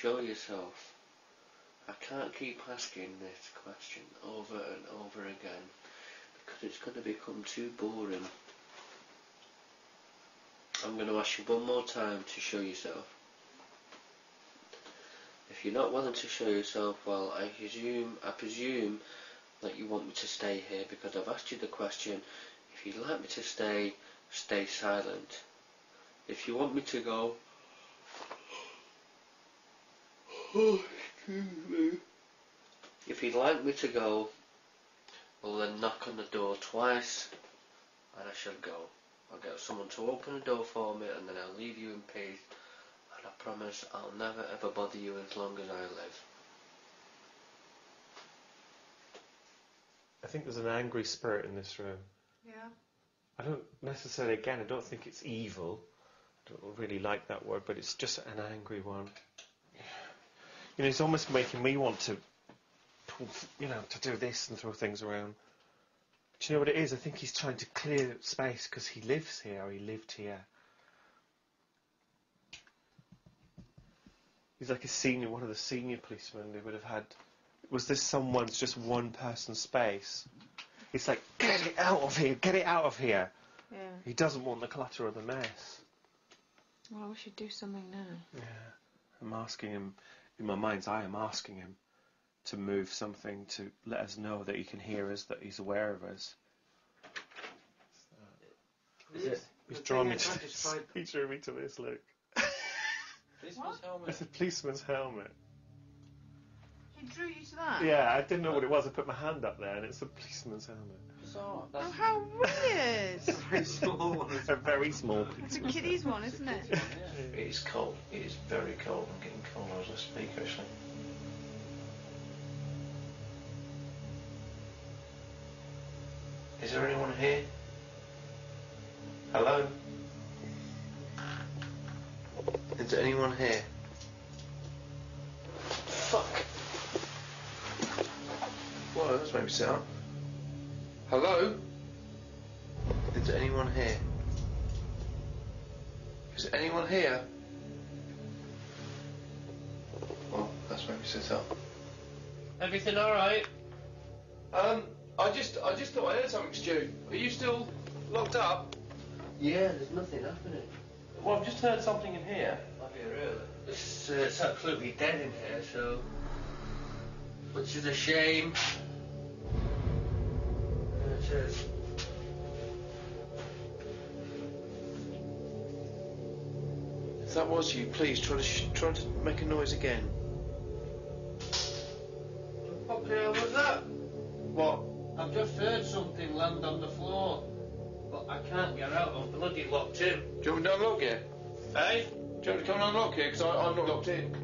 show yourself. I can't keep asking this question over and over again because it's going to become too boring. I'm going to ask you one more time to show yourself. If you're not willing to show yourself, well, I presume that you want me to stay here because I've asked you the question. If you'd like me to stay, stay silent. If you want me to go, oh, excuse me. If you'd like me to go, well then knock on the door twice and I shall go. I'll get someone to open the door for me and then I'll leave you in peace, and I promise I'll never ever bother you as long as I live. I think there's an angry spirit in this room. Yeah. I don't necessarily, again, I don't think it's evil. I don't really like that word, but it's just an angry one. You know, it's almost making me want to, you know, to do this and throw things around. Do you know what it is? I think he's trying to clear space because he lives here, or he lived here. He's like a senior, one of the senior policemen who would have had. Was this someone's just one person's space? It's like, get it out of here, get it out of here. Yeah. He doesn't want the clutter or the mess. Well, I wish he'd do something now. Yeah. I'm asking him, in my mind's eye, I'm asking him to move something to let us know that he can hear us, that he's aware of us. Is it? He's drawn me to this. He drew me to this, look. Policeman's helmet. It's a policeman's helmet. He drew you to that? Yeah, I didn't know what it was. I put my hand up there and it's a policeman's helmet. Bizarre. Oh, how weird! It's a very small one. A very small It's a policeman's kiddie's one, isn't it? It is cold. It is very cold. I'm getting colder as I speak, actually. Is there anyone here? Hello? Is there anyone here? Fuck! Whoa, that's made me sit up. Hello? Is there anyone here? Is there anyone here? Well, that's made me sit up. Everything alright? I just thought I heard something, Stu. Are you still locked up? Yeah, there's nothing happening. Well, I've just heard something in here. Have you really? It's absolutely dead in here, so... Which is a shame. It is. If that was you, please try to make a noise again. What the hell was that? What? I've just heard something land on the floor, but I can't get out. I'm bloody locked in. Do you want me to unlock here? Hey? Do you want me to come and unlock here? Because I'm not locked in.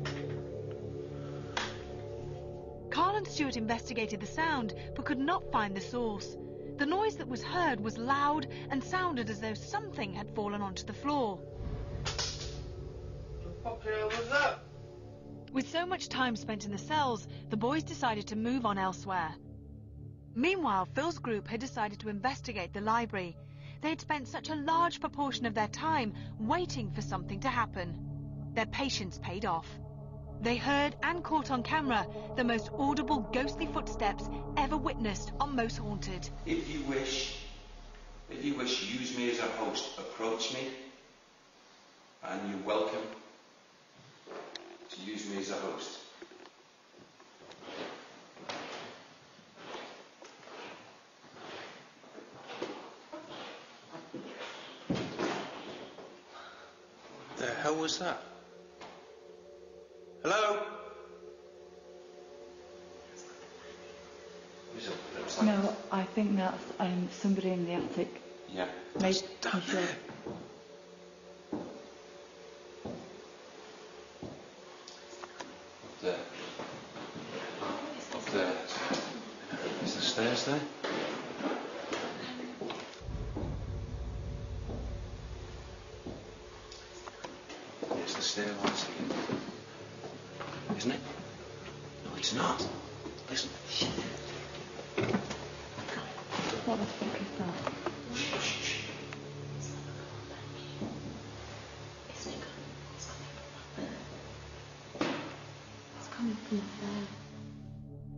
Carl and Stuart investigated the sound, but could not find the source. The noise that was heard was loud and sounded as though something had fallen onto the floor. What the hell was that? With so much time spent in the cells, the boys decided to move on elsewhere. Meanwhile, Phil's group had decided to investigate the library. They had spent such a large proportion of their time waiting for something to happen. Their patience paid off. They heard and caught on camera the most audible ghostly footsteps ever witnessed on Most Haunted. If you wish to use me as a host, approach me, and you're welcome to use me as a host. The hell was that? Hello? No, I think that's somebody in the attic. Yeah. Maybe. Down there. There. Up there. Is the stairs there? It's the stairwells. Isn't it? No, it's not. Listen. What the fuck is that?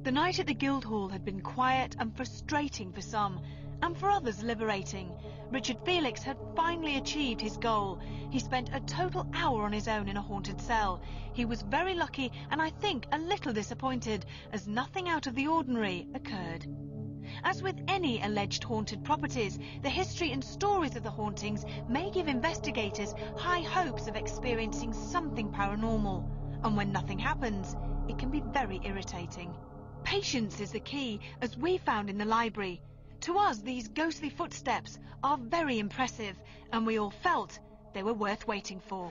The night at the Guildhall had been quiet and frustrating for some, and for others liberating. Richard Felix had finally achieved his goal. He spent a total hour on his own in a haunted cell. He was very lucky and I think a little disappointed, as nothing out of the ordinary occurred. As with any alleged haunted properties, the history and stories of the hauntings may give investigators high hopes of experiencing something paranormal. And when nothing happens, it can be very irritating. Patience is the key, as we found in the library. To us, these ghostly footsteps are very impressive, and we all felt they were worth waiting for.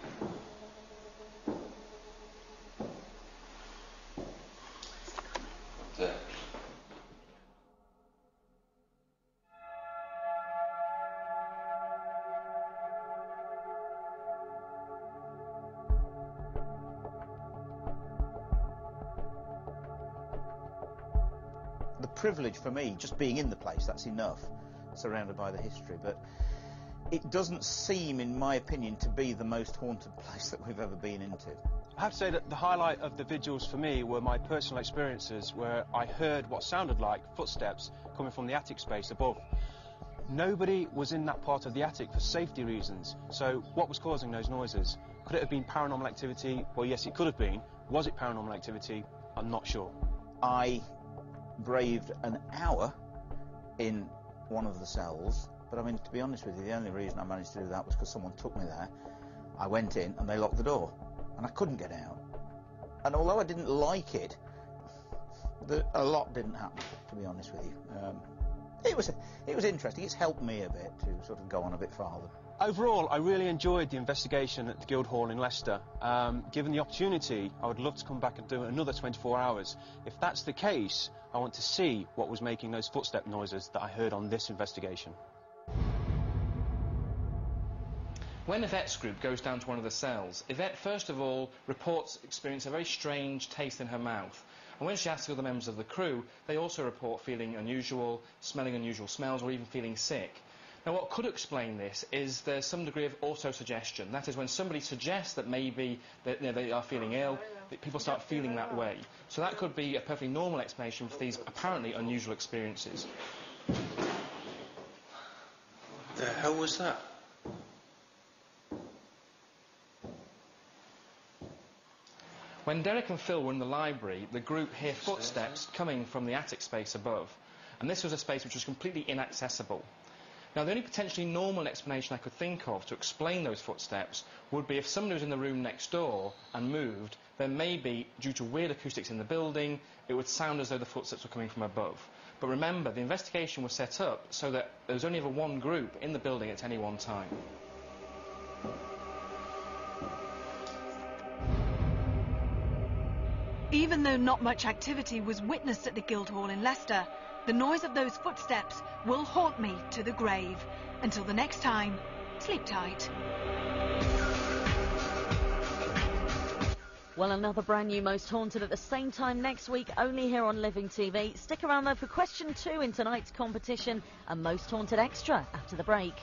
The privilege for me, just being in the place, that's enough, surrounded by the history, but it doesn't seem, in my opinion, to be the most haunted place that we've ever been into. I have to say that the highlight of the vigils for me were my personal experiences where I heard what sounded like footsteps coming from the attic space above. Nobody was in that part of the attic for safety reasons, so what was causing those noises? Could it have been paranormal activity? Well, yes, it could have been. Was it paranormal activity? I'm not sure. I braved an hour in one of the cells, but I mean, to be honest with you, the only reason I managed to do that was because someone took me there. I went in and they locked the door and I couldn't get out, and although I didn't like it, a lot didn't happen, to be honest with you. It was interesting. It's helped me a bit to sort of go on a bit farther. Overall, I really enjoyed the investigation at the Guildhall in Leicester. Given the opportunity, I would love to come back and do another 24 hours. If that's the case, I want to see what was making those footstep noises that I heard on this investigation. When Yvette's group goes down to one of the cells, Yvette first of all reports experiencing a very strange taste in her mouth. And when she asks the other members of the crew, they also report feeling unusual, smelling unusual smells, or even feeling sick. Now, what could explain this is there's some degree of autosuggestion. That is, when somebody suggests that maybe they are feeling ill, that people start feeling that way. So that could be a perfectly normal explanation for these apparently unusual experiences. The hell was that? When Derek and Phil were in the library, the group hear footsteps coming from the attic space above. And this was a space which was completely inaccessible. Now, the only potentially normal explanation I could think of to explain those footsteps would be if somebody was in the room next door and moved, then maybe, due to weird acoustics in the building, it would sound as though the footsteps were coming from above. But remember, the investigation was set up so that there was only ever one group in the building at any one time. Even though not much activity was witnessed at the Guildhall in Leicester, the noise of those footsteps will haunt me to the grave. Until the next time, sleep tight. Well, another brand new Most Haunted at the same time next week, only here on Living TV. Stick around though for question 2 in tonight's competition and Most Haunted Extra after the break.